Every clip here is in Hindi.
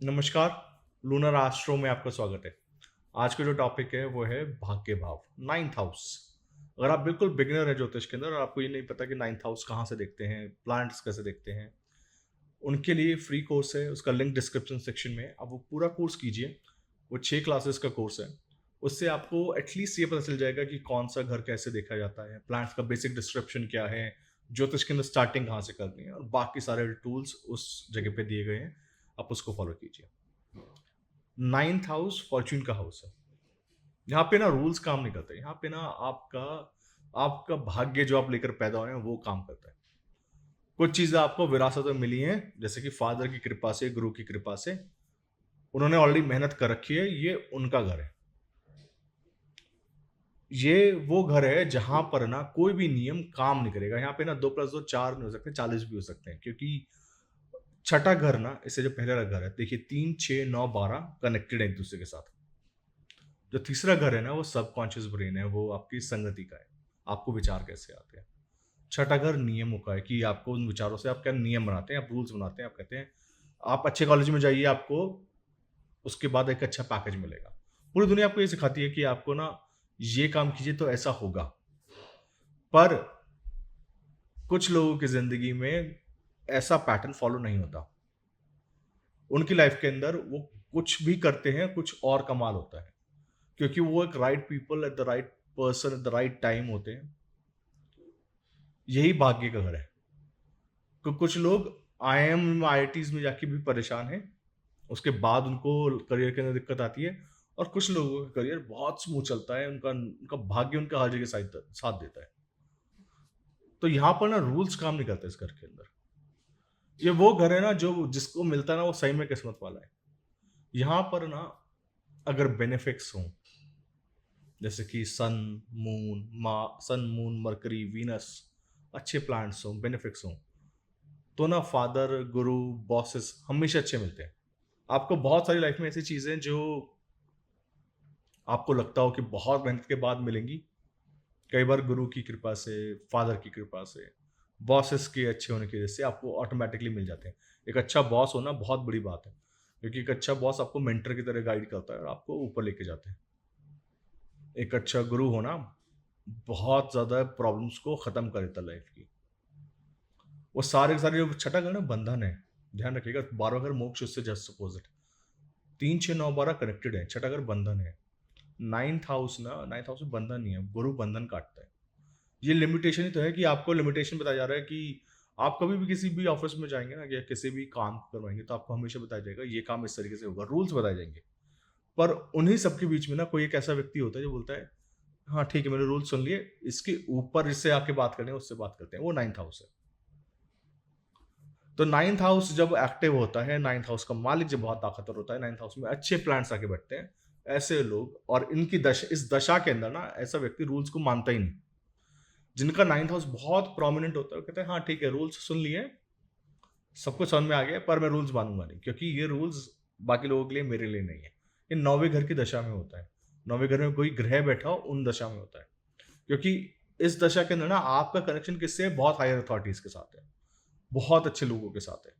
नमस्कार। लूनर एस्ट्रो में आपका स्वागत है। आज का जो टॉपिक है वो है भाग्य भाव, नाइन्थ हाउस। अगर आप बिल्कुल बिगिनर है ज्योतिष के अंदर और आपको ये नहीं पता कि नाइन्थ हाउस कहाँ से देखते हैं, प्लांट्स कैसे देखते हैं, उनके लिए फ्री कोर्स है, उसका लिंक डिस्क्रिप्शन सेक्शन में है। आप वो पूरा कोर्स कीजिए। वो 6 क्लासेस का कोर्स है। उससे आपको एटलीस्ट ये पता चल जाएगा कि कौन सा घर कैसे देखा जाता है, प्लांट्स का बेसिक डिस्क्रिप्शन क्या है, ज्योतिष के अंदर स्टार्टिंग कहाँ से करनी है, और बाकी सारे टूल्स उस जगह पे दिए गए हैं। आप उसको फॉलो कीजिए। नाइन्थ हाउस फॉर्च्यून का हाउस है। यहाँ पे ना रूल्स काम नहीं करते। यहाँ पे ना आपका आपका भाग्य जो आप लेकर पैदा हुए हैं वो काम करता है। कुछ चीजें आपको विरासत में मिली हैं, जैसे कि फादर की कृपा से, गुरु की कृपा से। उन्होंने ऑलरेडी मेहनत कर रखी है, ये उनका घर है। ये वो घर है जहां पर ना कोई भी नियम काम नहीं करेगा। यहाँ पे ना 2+2 4 नहीं हो सकते, 40 भी हो सकते हैं, क्योंकि छठा घर ना, इससे जो पहले वाला घर है, देखिए 3, 6, 9, 12 कनेक्टेड है एक दूसरे के साथ। जो तीसरा घर है ना, वो सबकॉन्शियस ब्रेन है, वो आपकी संगति का है, आपको विचार कैसे आते हैं। छठा घर नियमों का है, कि आपको उन विचारों से आप क्या नियम बनाते हैं, आप रूल्स बनाते हैं। आप कहते हैं आप अच्छे कॉलेज में जाइए, आपको उसके बाद एक अच्छा पैकेज मिलेगा। पूरी दुनिया आपको ये सिखाती है कि आपको ना ये काम कीजिए तो ऐसा होगा। पर कुछ लोगों की जिंदगी में ऐसा पैटर्न फॉलो नहीं होता। उनकी लाइफ के अंदर वो कुछ भी करते हैं, कुछ और कमाल होता है, क्योंकि वो एक right people at the right person at the right time होते हैं। यही भाग्य का घर है। तो कुछ लोग IIM IITs में जाके भी परेशान हैं, उसके बाद उनको करियर के अंदर दिक्कत आती है। और कुछ लोगों का करियर बहुत स्मूथ चलता है, उनका उनका भाग्य उनका हर जगह साथ देता है। तो यहाँ पर ना रूल्स काम नहीं करते इस घर के अंदर। ये वो घर है ना जो जिसको मिलता है ना वो सही में किस्मत वाला है। यहाँ पर ना अगर बेनिफिट्स हों, जैसे कि सन मून मरकरी वीनस, अच्छे प्लांट्स हों, बेनिफिट्स हों, तो ना फादर, गुरु, बॉसेस हमेशा अच्छे मिलते हैं। आपको बहुत सारी लाइफ में ऐसी चीजें जो आपको लगता हो कि बहुत मेहनत के बाद मिलेंगी, कई बार गुरु की कृपा से, फादर की कृपा से, बॉसेस के अच्छे होने की वजह से आपको ऑटोमेटिकली मिल जाते हैं। एक अच्छा बॉस होना बहुत बड़ी बात है, क्योंकि एक अच्छा बॉस आपको मेंटर की तरह गाइड करता है और आपको ऊपर लेके जाते हैं। एक अच्छा गुरु होना बहुत ज्यादा प्रॉब्लम्स को खत्म कर देता है लाइफ की। वो सारे के सारे जो छठा घर ना बंधन है, ध्यान रखिएगा। 12वां घर मोक्ष, उससे जस्ट अपोजिट। 3, 6, 9, 12 कनेक्टेड है, छठा घर बंधन है। नाइन्थ हाउस में बंधन नहीं है, गुरु बंधन काटता है। ये लिमिटेशन ही तो है कि आपको लिमिटेशन बताया जा रहा है कि आप कभी भी किसी भी ऑफिस में जाएंगे ना, या किसी भी काम करवाएंगे, तो आपको हमेशा बताया जाएगा ये काम इस तरीके से होगा, रूल्स बताए जाएंगे। पर उन्हीं सबके बीच में ना कोई एक ऐसा व्यक्ति होता है जो बोलता है हाँ ठीक है, मैंने रूल सुन लिए, इसके ऊपर इससे आके बात करनी है, उससे बात करते हैं। वो नाइन्थ हाउस है। तो नाइन्थ हाउस जब एक्टिव होता है, नाइन्थ हाउस का मालिक जब बहुत ताकतवर होता है, नाइन्थ हाउस में अच्छे प्लान्स आके बैठते हैं ऐसे लोग। और इनकी इस दशा के अंदर ना ऐसा व्यक्ति रूल्स को मानता ही नहीं। जिनका नाइन्थ हाउस बहुत प्रोमिनेंट होता है, वो कहते हैं हाँ ठीक है, रूल्स सुन लिए, सब कुछ समझ में आ गया, पर मैं रूल्स मानूंगा नहीं, क्योंकि ये रूल्स बाकी लोगों के लिए, मेरे लिए नहीं है। ये 9वें घर की दशा में होता है। 9वें घर में कोई ग्रह बैठा हो, उन दशा में होता है। क्योंकि इस दशा के अंदर ना आपका कनेक्शन किससे है? बहुत हायर अथॉरिटीज के साथ है, बहुत अच्छे लोगों के साथ है।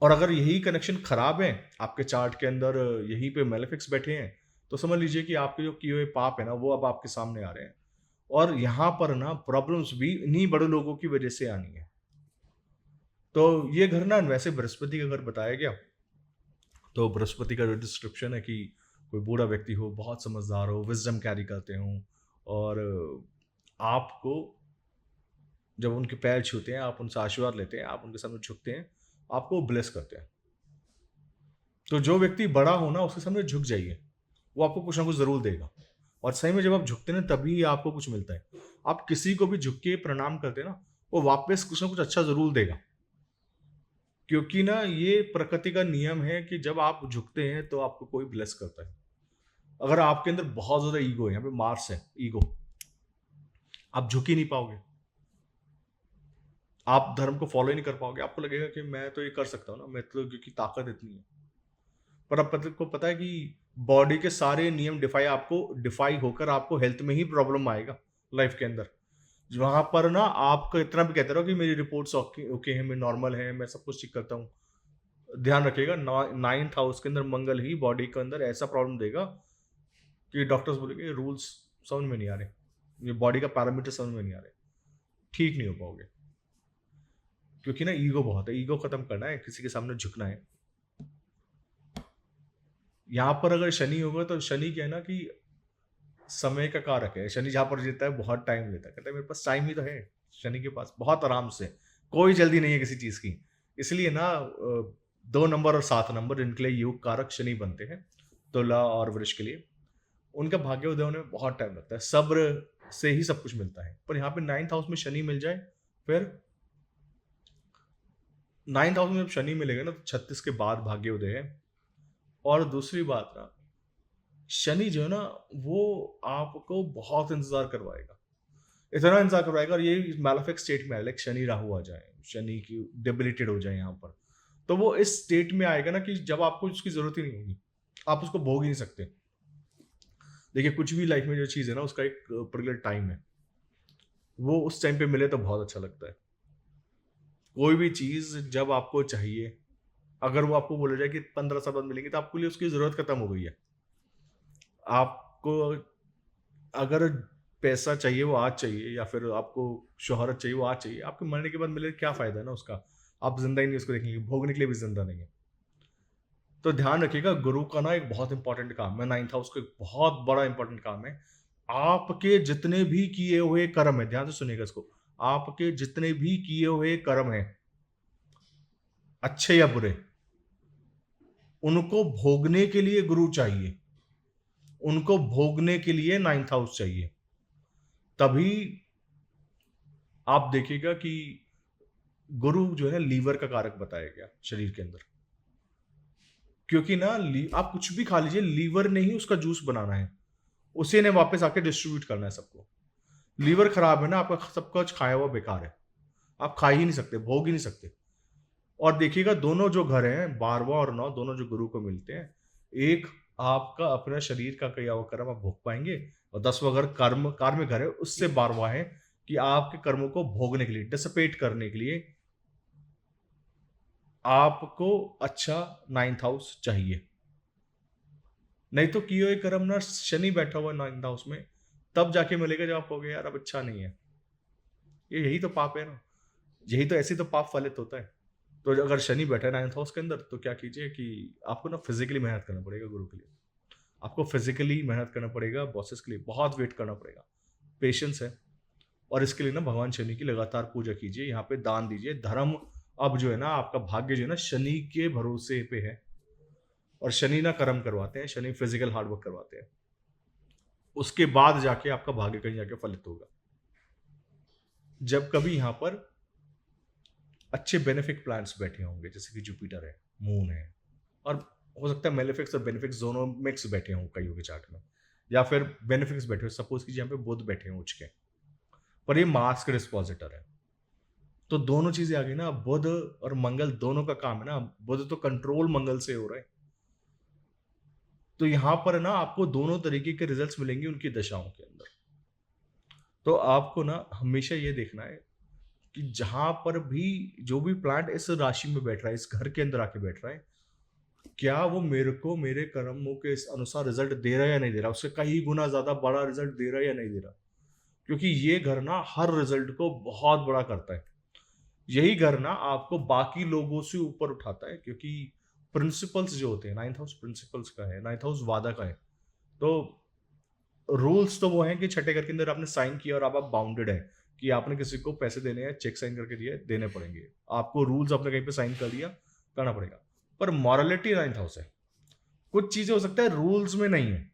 और अगर यही कनेक्शन खराब है आपके चार्ट के अंदर, यहीं पे मेलेफिक्स बैठे हैं, तो समझ लीजिए कि आपके जो किए हुए पाप है ना, वो अब आपके सामने आ रहे हैं। और यहाँ पर ना प्रॉब्लम्स भी इन्हीं बड़े लोगों की वजह से आनी है। तो ये घर ना वैसे बृहस्पति का घर बताया गया। तो बृहस्पति का जो डिस्क्रिप्शन है कि कोई बूढ़ा व्यक्ति हो, बहुत समझदार हो, विजडम कैरी करते हो, और आपको जब उनके पैर छूते हैं, आप उनसे आशीर्वाद लेते हैं, आप उनके सामने झुकते हैं, आपको ब्लेस करते हैं। तो जो व्यक्ति बड़ा हो ना, उसके सामने झुक जाइए, वो आपको कुछ ना कुछ जरूर देगा। और सही में जब आप झुकते हैं ना, तभी आपको कुछ मिलता है। आप किसी को भी झुक के प्रणाम करते हैं ना, वो वापस कुछ ना कुछ अच्छा जरूर देगा। क्योंकि ना ये प्रकृति का नियम है कि जब आप झुकते हैं तो आपको कोई ब्लेस करता है। अगर आपके अंदर बहुत ज्यादा ईगो है, यहाँ पे मार्स है ईगो, आप झुक ही नहीं पाओगे, आप धर्म को फॉलो ही नहीं कर पाओगे। आपको लगेगा कि मैं तो ये कर सकता हूँ ना, मैं तो, क्योंकि ताकत इतनी है। पर अब को पता है कि बॉडी के सारे नियम डिफाई होकर आपको हेल्थ में ही प्रॉब्लम आएगा लाइफ के अंदर। वहां पर ना आपको इतना भी कहते रहो कि मेरी रिपोर्ट्स ओके ओके है, मैं नॉर्मल है, मैं सब कुछ ठीक करता हूँ, ध्यान रखिएगा, 9th हाउस के अंदर मंगल ही बॉडी के अंदर ऐसा प्रॉब्लम देगा कि डॉक्टर्स बोलेंगे रूल्स समझ में नहीं आ रहे, ये बॉडी का पैरामीटर समझ में नहीं आ रहे, ठीक नहीं हो पाओगे। क्योंकि ना ईगो बहुत है, ईगो खत्म करना है, किसी के सामने झुकना है। यहां पर अगर शनि होगा तो शनि क्या है ना कि समय का कारक है। शनि जहां पर जीता है बहुत टाइम लेता है, कहता है मेरे पास टाइम ही तो है, शनि के पास बहुत आराम से, कोई जल्दी नहीं है किसी चीज की। इसलिए ना 2 नंबर और 7 नंबर इनके लिए योग कारक शनि बनते हैं, तुला और वृष के लिए। उनका भाग्य उदय होने में बहुत टाइम लगता है, सब्र से ही सब कुछ मिलता है। पर यहाँ पे 9th हाउस में शनि मिल जाए, फिर 9th हाउस में जब शनि मिलेगा ना तो 36 के बाद भाग्य उदय है। और दूसरी बात ना, शनि जो है ना वो आपको बहुत इंतजार करवाएगा, इतना इंतजार करवाएगा, और ये मैलेफिक स्टेट में है, लाइक शनि राहु आ जाए, शनि की डेबिलिटेड हो जाए यहाँ पर, तो वो इस स्टेट में आएगा ना कि जब आपको उसकी जरूरत ही नहीं होगी, आप उसको भोग ही नहीं सकते। देखिए कुछ भी लाइफ में जो चीज़ है ना उसका एक पर्टिकुलर टाइम है, वो उस टाइम पे मिले तो बहुत अच्छा लगता है। कोई भी चीज़ जब आपको चाहिए, अगर वो आपको बोला जाए कि 15 साल बाद मिलेंगे, तो आपके लिए उसकी ज़रूरत खत्म हो गई है। आपको अगर पैसा चाहिए वो आज चाहिए, या फिर आपको शोहरत चाहिए वो आज चाहिए, आपके मरने के बाद मिले क्या फ़ायदा है ना उसका, आप जिंदा ही नहीं उसको देखेंगे, भोगने के लिए भी जिंदा नहीं है। तो ध्यान रखिएगा, गुरु का ना एक बहुत इंपॉर्टेंट काम है, 9th हाउस का एक बहुत बड़ा इंपॉर्टेंट काम है। आपके जितने भी किए हुए कर्म है, ध्यान से सुनिएगा इसको, आपके जितने भी किए हुए कर्म है, अच्छे या बुरे, उनको भोगने के लिए गुरु चाहिए, उनको भोगने के लिए 9th हाउस चाहिए। तभी आप देखिएगा कि गुरु जो है ना लीवर का कारक बताया गया शरीर के अंदर, क्योंकि ना आप कुछ भी खा लीजिए, लीवर ने ही उसका जूस बनाना है, उसी ने वापस आके डिस्ट्रीब्यूट करना है सबको। लीवर खराब है ना, आपका सब कुछ खाया हुआ बेकार है, आप खा ही नहीं सकते, भोग ही नहीं सकते। और देखिएगा दोनों जो घर हैं 12वां और 9 दोनों जो गुरु को मिलते हैं, एक आपका अपना शरीर का किया हुआ कर्म आप भोग पाएंगे, और 10वां घर कर्म कार्मिक घर है, उससे 12वां है कि आपके कर्मों को भोगने के लिए, डिसिपेट करने के लिए आपको अच्छा 9th हाउस चाहिए। नहीं तो किए हुए कर्म ना, शनि बैठा हुआ 9th हाउस में, तब जाके मिलेगा जब आप कहोगे यार अब अच्छा नहीं है। यही तो पाप है ना, यही तो, ऐसे तो पाप फलित होता है। तो अगर शनि बैठा है 9th हाउस के अंदर, तो क्या कीजिए कि आपको ना फिजिकली मेहनत करना पड़ेगा गुरु के लिए, आपको फिजिकली मेहनत करना पड़ेगा, बॉसेस के लिए बहुत वेट करना पड़ेगा, पेशेंस है। और इसके लिए ना भगवान शनि की लगातार पूजा कीजिए, यहाँ पे दान दीजिए, धर्म। अब जो है ना आपका भाग्य जो है ना शनि के भरोसे पे है, और शनि ना कर्म करवाते हैं, शनि फिजिकल हार्डवर्क करवाते हैं, उसके बाद जाके आपका भाग्य कहीं जाके फलित होगा। जब कभी यहाँ पर अच्छे बेनिफिक प्लैनेट्स बैठे होंगे, जैसे कि जुपिटर है, मून है, और हो सकता है मेलेफिक्स और बेनिफिक्स दोनों मिक्स बैठे हों कईयों के चार्ट में, या फिर बेनिफिक्स बैठे हो, सपोज कीजिए यहाँ पे बुध बैठे हो उच्च के, पर ये मार्स के डिस्पोजिटर है, तो दोनों चीजें आ गई ना, बुध और मंगल दोनों का काम है ना, बुध तो कंट्रोल मंगल से हो रहा है, तो यहां पर ना आपको दोनों तरीके के रिजल्ट्स मिलेंगे उनकी दशाओं के अंदर। तो आपको ना हमेशा ये देखना है कि जहां पर भी जो भी प्लांट इस राशि में बैठ रहा है, इस घर के अंदर आके बैठ रहा है, क्या वो मेरे को मेरे कर्मों के इस अनुसार रिजल्ट दे रहा है या नहीं दे रहा, उससे कई गुना ज्यादा बड़ा रिजल्ट दे रहा है या नहीं दे रहा। क्योंकि ये घर ना हर रिजल्ट को बहुत बड़ा करता है, यही घर ना आपको बाकी लोगों से ऊपर उठाता है, क्योंकि प्रिंसिपल्स जो होते हैं, 9th हाउस प्रिंसिपल्स का है, 9th हाउस वादा का है। तो रूल्स तो वो हैं कि छठे घर के अंदर आपने साइन किया और आप बाउंडेड है कि आपने किसी को पैसे देने हैं, चेक साइन करके दिए, देने पड़ेंगे आपको, रूल्स आपने कहीं पे साइन कर दिया, करना पड़ेगा। पर मॉरलिटी 9th हाउस है, कुछ चीजें हो सकता है रूल्स में नहीं है,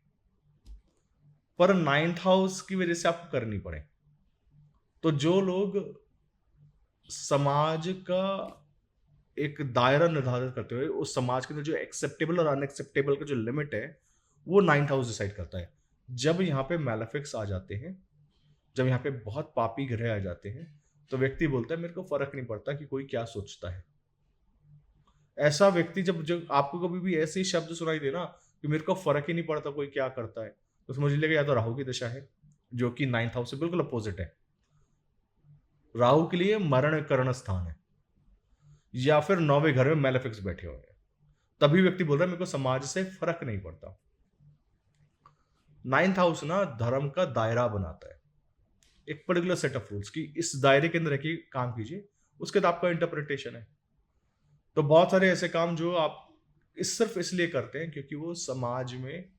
पर 9th हाउस की वजह से आपको करनी पड़े। तो जो लोग समाज का एक दायरा निर्धारित करते हुए उस समाज के अंदर जो एक्सेप्टेबल और अनएक्सेप्टेबल का जो लिमिट है, वो 9th हाउस डिसाइड करता है। जब यहाँ पे मैलेफिक्स आ जाते हैं, जब यहाँ पे बहुत पापी ग्रह आ जाते हैं, तो व्यक्ति बोलता है मेरे को फर्क नहीं पड़ता कि कोई क्या सोचता है। ऐसा व्यक्ति जब आपको कभी भी ऐसे ही शब्द सुनाई देना कि मेरे को फर्क ही नहीं पड़ता कोई क्या करता है, तो समझ लीजिएगा या तो राहु की दशा है, जो कि 9th हाउस से बिल्कुल अपोजिट है, राहु के लिए मरण करण स्थान है, या फिर 9वें घर में मैलेफिक्स बैठे हुए हैं। तभी व्यक्ति बोल रहा है मेरे को समाज से फर्क नहीं पड़ता। 9th हाउस ना धर्म का दायरा बनाता है, एक पर्टिकुलर सेट ऑफ रूल्स की इस दायरे के अंदर रखिए काम कीजिए, उसके बाद आपका इंटरप्रिटेशन है। तो बहुत सारे ऐसे काम जो आप इस सिर्फ इसलिए करते हैं क्योंकि वो समाज में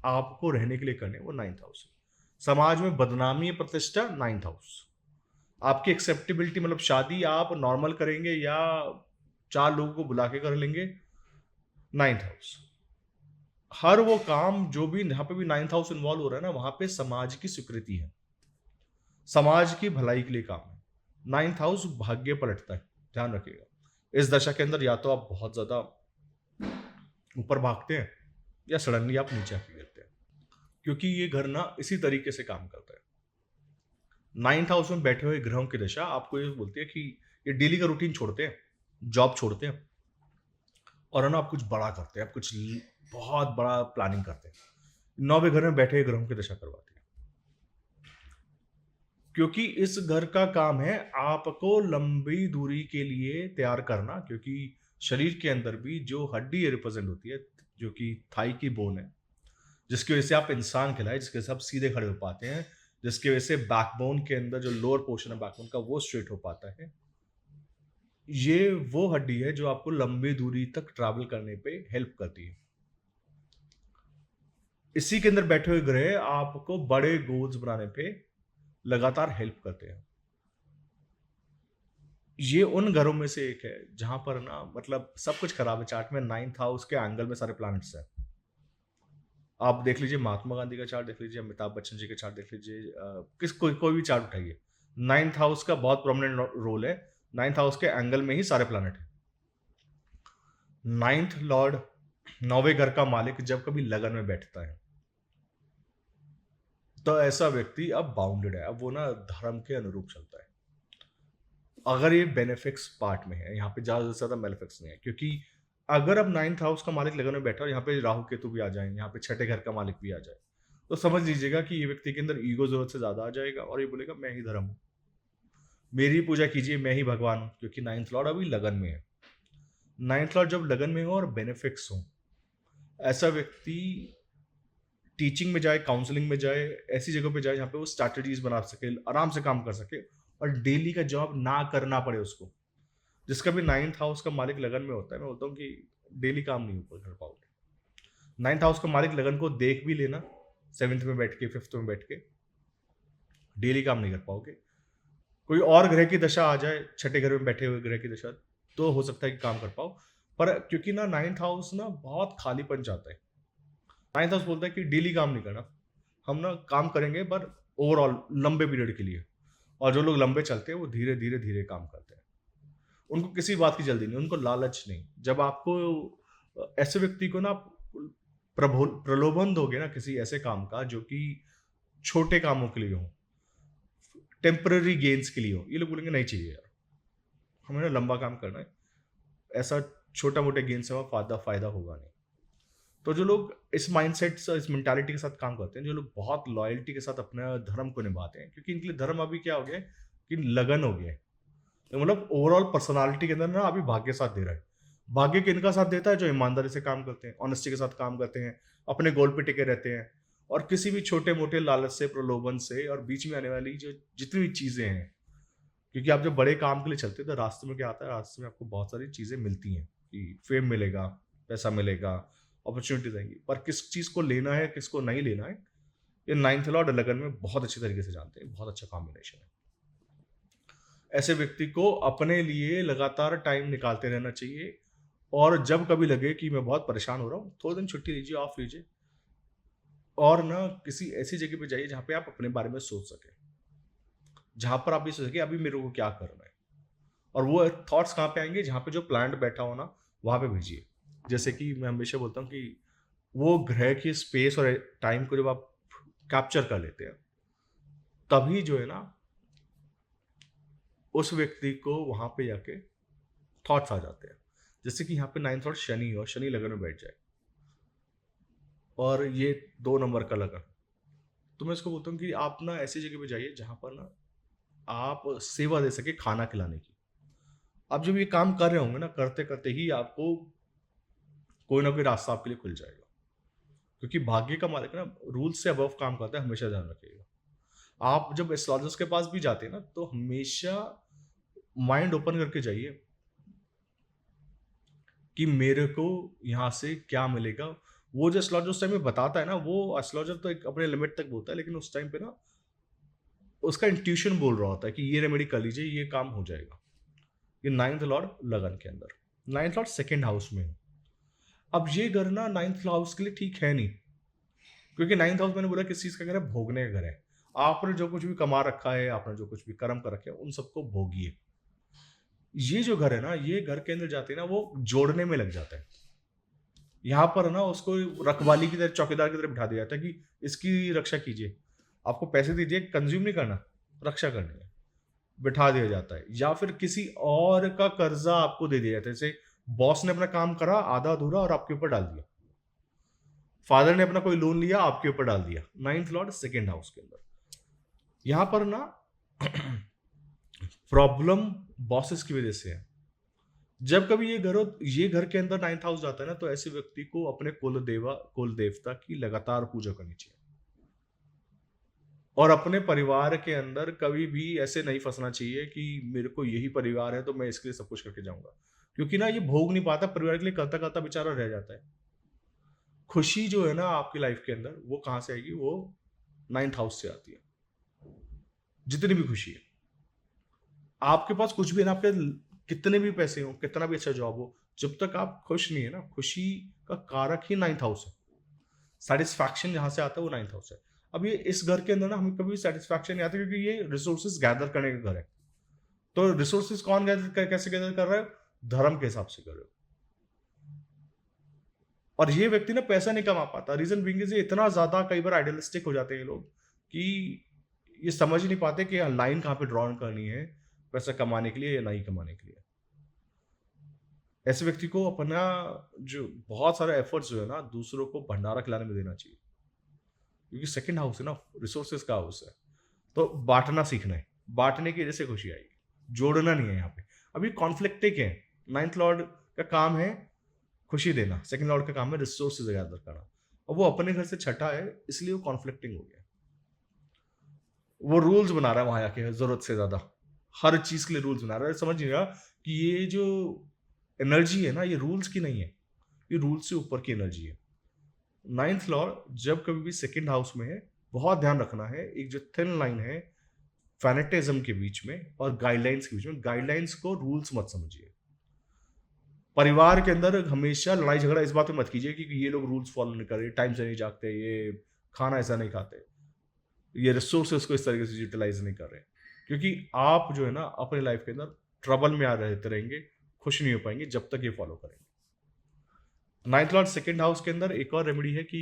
आपको रहने के लिए करने, वो 9th हाउस। समाज में बदनामी प्रतिष्ठा 9th हाउस। आपकी एक्सेप्टेबिलिटी मतलब शादी आप नॉर्मल करेंगे या 4 लोगों को बुला के कर लेंगे, 9th हाउस। हर वो काम जो भी यहाँ पे भी 9th हाउस इन्वॉल्व हो रहा है ना, वहां पे समाज की स्वीकृति है, समाज की भलाई के लिए काम है। 9th हाउस भाग्य पलटता है, ध्यान रखिएगा। इस दशा के अंदर या तो आप बहुत ज्यादा ऊपर भागते हैं या सडनली आप नीचे आके गिरते हैं, क्योंकि ये घर ना इसी तरीके से काम करता है। 9th हाउस में बैठे हुए ग्रहों की दशा आपको ये बोलती है कि ये डेली का रूटीन छोड़ते हैं, जॉब छोड़ते हैं और है ना आप कुछ बड़ा करते हैं, आप कुछ बहुत बड़ा प्लानिंग करते हैं। 9वें घर में बैठे हुए ग्रहों की दशा करवाती है, क्योंकि इस घर का काम है आपको लंबी दूरी के लिए तैयार करना, क्योंकि शरीर के अंदर भी जो हड्डी रिप्रेजेंट होती है, जो कि थाई की बोन है, जिसकी वजह से आप इंसान कहलाए, जिसके वजह से आप सीधे खड़े हो पाते हैं, जिसकी वजह से बैकबोन के अंदर जो लोअर पोर्शन है बैकबोन का वो स्ट्रेट हो पाता है। ये वो हड्डी है जो आपको लंबी दूरी तक ट्रैवल करने पे हेल्प करती है। इसी के अंदर बैठे हुए ग्रह आपको बड़े गोल्स बनाने पे लगातार हेल्प करते हैं। ये उन घरों में से एक है जहां पर ना मतलब सब कुछ खराब है चार्ट में। 9th हाउस के एंगल में सारे प्लैनेट्स हैं। आप देख लीजिए महात्मा गांधी का चार्ट देख लीजिए, अमिताभ बच्चन जी का चार्ट देख लीजिए, कोई भी चार्ट उठाइए, 9th हाउस का बहुत प्रोमिनेंट रोल है। 9th हाउस के एंगल में ही सारे प्लैनेट हैं। 9th लॉर्ड 9वें घर का मालिक जब कभी लगन में बैठता है तो ऐसा व्यक्ति अब बाउंडेड है, अब वो ना धर्म के अनुरूप चलता है। अगर ये बेनिफिक्स पार्ट में है, यहाँ पे ज्यादा से ज्यादा मेलेफिक्स नहीं है, क्योंकि अगर अब 9th हाउस का मालिक लगन में बैठा और यहाँ पे राहु केतु भी आ जाए, यहाँ पे छठे घर का मालिक भी आ जाए, तो समझ लीजिएगा कि ये व्यक्ति के अंदर ईगो जरूरत से ज्यादा आ जाएगा और ये बोलेगा मैं ही धर्म हूँ, मेरी पूजा कीजिए, मैं ही भगवान हूँ, क्योंकि 9th लॉर्ड अभी लगन में है। 9th लॉर्ड जब लगन में हो और बेनिफिक्स हो, ऐसा व्यक्ति टीचिंग में जाए, काउंसलिंग में जाए, ऐसी जगह पे जाए जहाँ पे वो स्ट्रैटेजीज बना सके, आराम से काम कर सके और डेली का जॉब ना करना पड़े उसको। जिसका भी 9th हाउस का मालिक लगन में होता है, मैं बोलता हूँ कि डेली काम नहीं ऊपर कर पाओगे। 9th हाउस का मालिक लगन को देख भी लेना, 7th में बैठ के 5th में बैठ के डेली काम नहीं कर पाओगे। कोई और ग्रह की दशा आ जाए, छठे घर में बैठे हुए ग्रह की दशा, तो हो सकता है कि काम कर पाओ। पर क्योंकि ना 9th हाउस ना बहुत खालीपन चाहता है। 9th हाउस बोलता है कि डेली काम नहीं करना, हम ना काम करेंगे पर ओवरऑल लंबे पीरियड के लिए। और जो लोग लंबे चलते हैं वो धीरे धीरे धीरे काम करते हैं, उनको किसी बात की जल्दी नहीं, उनको लालच नहीं। जब आपको ऐसे व्यक्ति को ना प्रलोभन दोगे ना किसी ऐसे काम का जो कि छोटे कामों के लिए हो, टेम्पररी गेन्स के लिए हो, ये लोग बोलेंगे नहीं चाहिए यार, हमें ना लंबा काम करना है, ऐसा छोटा मोटे गेन से फायदा होगा नहीं। तो जो लोग इस माइंडसेट से, इस मेंटालिटी के साथ काम करते हैं, जो लोग बहुत लॉयल्टी के साथ अपने धर्म को निभाते हैं, क्योंकि इनके लिए धर्म अभी क्या हो गया है कि लगन हो गया है। तो मतलब ओवरऑल पर्सनालिटी के अंदर ना अभी भाग्य साथ दे रहा है। भाग्य किनका साथ देता है? जो ईमानदारी से काम करते हैं, ऑनेस्टी के साथ काम करते हैं, अपने गोल पे टिके रहते हैं और किसी भी छोटे मोटे लालच से, प्रलोभन से और बीच में आने वाली जो जितनी भी चीजें हैं, क्योंकि आप जब बड़े काम के लिए चलते हैं तो रास्ते में क्या आता है, रास्ते में आपको बहुत सारी चीजें मिलती हैं कि फेम मिलेगा, पैसा मिलेगा, अपॉर्चुनिटीज आएंगी, पर किस चीज को लेना है, किसको नहीं लेना है, ये 9th लॉर्ड लगन में बहुत अच्छी तरीके से जानते हैं। बहुत अच्छा कॉम्बिनेशन है। ऐसे व्यक्ति को अपने लिए लगातार टाइम निकालते रहना चाहिए और जब कभी लगे कि मैं बहुत परेशान हो रहा हूँ, थोड़े दिन छुट्टी लीजिए, ऑफ लीजिए और ना किसी ऐसी जगह पे जाइए जहाँ पे आप अपने बारे में सोच सके, जहाँ पर आप ये सोच सके अभी मेरे को क्या करना है। और वो थॉट्स कहाँ पे आएंगे? जहाँ पे जो प्लांट बैठा हो ना, वहाँ पे भेजिए। जैसे कि मैं हमेशा बोलता हूँ कि वो ग्रह की स्पेस और टाइम को जब आप कैप्चर कर लेते हैं, तभी जो है ना उस व्यक्ति को वहां पे जाके थॉट्स आ जाते हैं। जैसे कि यहाँ पे 9th लॉर्ड शनि हो, शनि लगन में बैठ जाए और ये 2 नंबर का लगन, तो मैं इसको बोलता हूँ कि आप ना ऐसी जगह पे जाइए जहां पर ना आप सेवा दे सके, खाना खिलाने की। आप जब ये काम कर रहे होंगे ना, करते करते ही आपको कोई ना कोई रास्ता आपके लिए खुल जाएगा, क्योंकि भाग्य का मालिक ना रूल से अबव काम करता है, हमेशा ध्यान रखिएगा। आप जब एस्ट्रोलॉजर्स के पास भी जाते हैं ना, तो हमेशा माइंड ओपन करके जाइए कि मेरे को यहाँ से क्या मिलेगा। वो जो एस्ट्रोलॉजर उस टाइम में बताता है ना, वो एस्ट्रोलॉजर तो एक अपने लिमिट तक बोलता है, लेकिन उस टाइम पे ना उसका इंट्यूशन बोल रहा होता है कि ये रेमेडी कर लीजिए, ये काम हो जाएगा। ये नाइन्थ लॉर्ड लगन के अंदर, नाइन्थ लॉर्ड सेकेंड हाउस में है। अब ये घर ना नाइन्थ हाउस के लिए ठीक है नहीं, क्योंकि नाइन्थ हाउस मैंने बोला किस चीज का घर है, भोगने का घर है। आपने जो कुछ भी कमा रखा है, आपने जो कुछ भी कर्म कर रखे हैं, उन सबको भोगिए। ये जो घर है ना, ये घर के अंदर जाते हैं ना, वो जोड़ने में लग जाता है। यहाँ पर ना उसको रखवाली की तरह, चौकीदार की तरह बिठा दिया जाता है कि इसकी रक्षा कीजिए, आपको पैसे दीजिए, कंज्यूम नहीं करना, रक्षा करनी है, बिठा दिया जाता है। या फिर किसी और का कर्जा आपको दे दिया जाता है, जैसे बॉस ने अपना काम करा आधा अधूरा और आपके ऊपर डाल दिया, फादर ने अपना कोई लोन लिया आपके ऊपर डाल दिया। नाइन्थ लॉर्ड सेकेंड हाउस के अंदर, यहां पर ना प्रॉब्लम बॉसेस की वजह से है। जब कभी ये घर के अंदर नाइन्थ हाउस जाता है ना, तो ऐसे व्यक्ति को अपने कुल देवता की लगातार पूजा करनी चाहिए, और अपने परिवार के अंदर कभी भी ऐसे नहीं फंसना चाहिए कि मेरे को यही परिवार है तो मैं इसके लिए सब कुछ करके जाऊंगा, क्योंकि ना ये भोग नहीं पाता, परिवार के लिए करता करता बेचारा रह जाता है। खुशी जो है ना आपकी लाइफ के अंदर, वो कहां से आएगी, वो नाइन्थ हाउस से आती है। जितनी भी खुशी है आपके पास, कुछ भी है ना, आपके कितने भी पैसे हो, कितना भी अच्छा जॉब हो, जब तक आप खुश नहीं है ना, खुशी का कारक ही नाइन्थ हाउस है। सेटिस्फैक्शन जहां से आता है वो नाइन्थ हाउस है। अब ये इस घर के अंदर ना हमें कभी सेटिस्फैक्शन नहीं आता, क्योंकि ये रिसोर्सेज गैदर करने का घर है। तो रिसोर्सेज कौन कैसे गैदर कर रहा है, धर्म के हिसाब से कर रहे हो। और ये व्यक्ति ना पैसा नहीं कमा पाता, रीजन बिंग इज, ये इतना ज्यादा कई बार आइडियलिस्टिक हो जाते हैं ये लोग कि ये समझ ही नहीं पाते कि लाइन कहाँ पे ड्रॉ करनी है, पैसा कमाने के लिए या नहीं कमाने के लिए। ऐसे व्यक्ति को अपना जो बहुत सारा एफर्ट्स जो है ना, दूसरों को भंडारा खिलाने में देना चाहिए, क्योंकि सेकंड हाउस है ना, रिसोर्सेज का हाउस है। तो बांटना सीखना है, बांटने की वजह से खुशी आएगी, जोड़ना नहीं है यहाँ पे। अभी कॉन्फ्लिक्टिक है। नाइन्थ लॉर्ड का काम है खुशी देना, सेकंड लॉर्ड का काम है रिसोर्सेज गैदर करना, और वो अपने घर से छठा है, इसलिए वो कॉन्फ्लिक्टिंग हो गया। वो रूल्स बना रहा है वहां आके, जरूरत से ज्यादा हर चीज के लिए रूल्स बना रहा है। समझ नहीं रहा कि ये जो एनर्जी है ना, ये रूल्स की नहीं है, ये रूल्स से ऊपर की एनर्जी है। नाइन्थ लॉर्ड जब कभी भी सेकंड हाउस में है, बहुत ध्यान रखना है, एक जो थिन लाइन है फैनेटिज्म के बीच में और गाइडलाइंस के बीच में। गाइडलाइंस को रूल्स मत समझिए। परिवार के अंदर हमेशा लड़ाई झगड़ा इस बात पे मत कीजिए कि ये लोग रूल्स फॉलो नहीं कर रहे, टाइम से नहीं जागते, ये खाना ऐसा नहीं खाते, ये रिसोर्सेस को इस तरीके से यूटिलाइज नहीं कर रहे, क्योंकि आप जो है ना अपने लाइफ के अंदर ट्रबल में आ रहते रहेंगे, खुश नहीं हो पाएंगे जब तक ये फॉलो करेंगे। नाइन्थ लॉर्ड सेकेंड हाउस के अंदर एक और रेमेडी है कि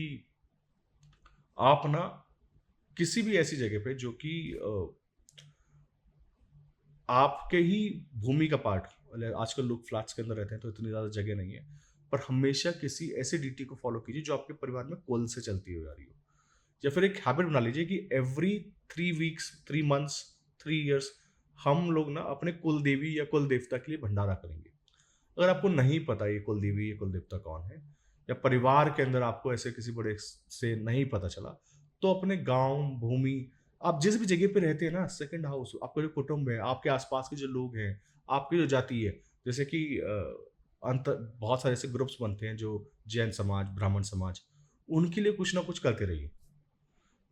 आप ना किसी भी ऐसी जगह पे जो कि आपके ही भूमि का पार्ट, आजकल लोग फ्लैट्स के अंदर रहते हैं तो इतनी ज्यादा जगह नहीं है, पर हमेशा किसी ऐसी डीटी को फॉलो कीजिए जो आपके परिवार में कुल से चलती हो जा रही हो। या फिर एक हैबिट बना लीजिए कि एवरी 3 वीक्स, 3 मंथ्स, 3 ईयर्स हम लोग ना अपने कुल देवी या कुल देवता के लिए भंडारा करेंगे। अगर आपको नहीं पता ये कुल देवी या कुल देवता कौन है, या परिवार के अंदर आपको ऐसे किसी बड़े से नहीं पता चला, तो अपने गांव, भूमि, आप जिस भी जगह पे रहते हैं ना, सेकंड हाउस, आपका जो कुटुंब है, आपके आसपास के जो लोग हैं, आपकी जो जाति है, जैसे कि बहुत सारे ऐसे ग्रुप्स बनते हैं जो जैन समाज, ब्राह्मण समाज, उनके लिए कुछ ना कुछ करते रहिए।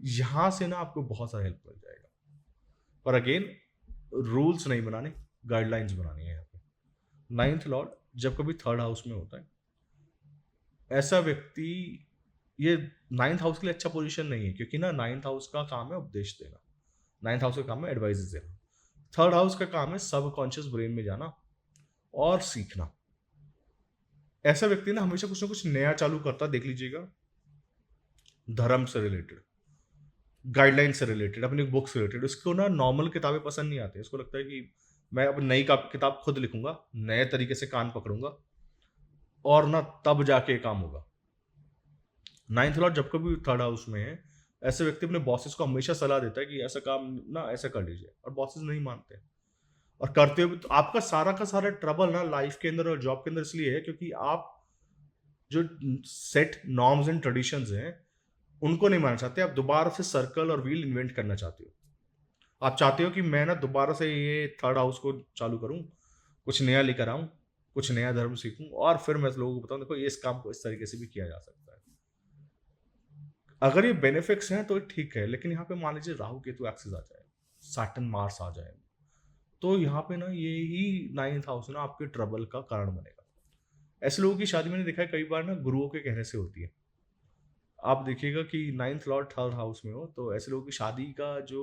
यहां से ना आपको बहुत सारा हेल्प मिल जाएगा। पर अगेन रूल्स नहीं बनाने, गाइडलाइंस बनानी है यहाँ पे। नाइन्थ लॉर्ड जब कभी थर्ड हाउस में होता है, ऐसा व्यक्ति, ये नाइन्थ हाउस के लिए अच्छा पोजीशन नहीं है, क्योंकि ना नाइन्थ हाउस का काम है उपदेश देना, नाइन्थ हाउस का काम है एडवाइस देना, थर्ड हाउस का काम है सबकॉन्शियस ब्रेन में जाना और सीखना। ऐसा व्यक्ति ना हमेशा कुछ ना कुछ नया चालू करता, देख लीजिएगा, धर्म से रिलेटेड, गाइडलाइन से रिलेटेड, अपनी बुक से रिलेटेड। उसको ना नॉर्मल किताबें पसंद नहीं आती, उसको लगता है कि मैं अब नई किताब खुद लिखूंगा, नए तरीके से कान पकड़ूंगा और ना तब जाके काम होगा। नाइन्थ लॉर्ड जब कभी थर्ड हाउस में है, ऐसे व्यक्ति अपने बॉसेस को हमेशा सलाह देता है कि ऐसा काम ना ऐसा कर लीजिए, और बॉसेस नहीं मानते, और करते हुए तो आपका सारा का सारा ट्रबल ना लाइफ के अंदर और जॉब के अंदर इसलिए है क्योंकि आप जो सेट नॉर्म्स एंड ट्रेडिशंस हैं, उनको नहीं मानना चाहते। आप दोबारा से सर्कल और व्हील इन्वेंट करना चाहते हो। आप चाहते हो कि मैं ना दोबारा से ये थर्ड हाउस को चालू करूँ, कुछ नया लेकर आऊँ, कुछ नया धर्म सीखूँ और फिर मैं लोगों को बताऊँ, देखो ये इस काम को इस तरीके से भी किया जा सकता है। अगर ये बेनिफिट्स हैं तो ठीक है, लेकिन यहाँ पे मान लीजिए राहु केतु एक्सिस आ जाए, सैटर्न मार्स आ जाए, तो यहाँ पे ना ये ही 9th हाउस ना आपके ट्रबल का कारण बनेगा। ऐसे लोगों की शादी मैंने देखा है कई बार ना गुरुओं के कहने से होती है। आप देखिएगा कि 9th लॉर्ड थर्ड हाउस में हो तो ऐसे लोगों की शादी का जो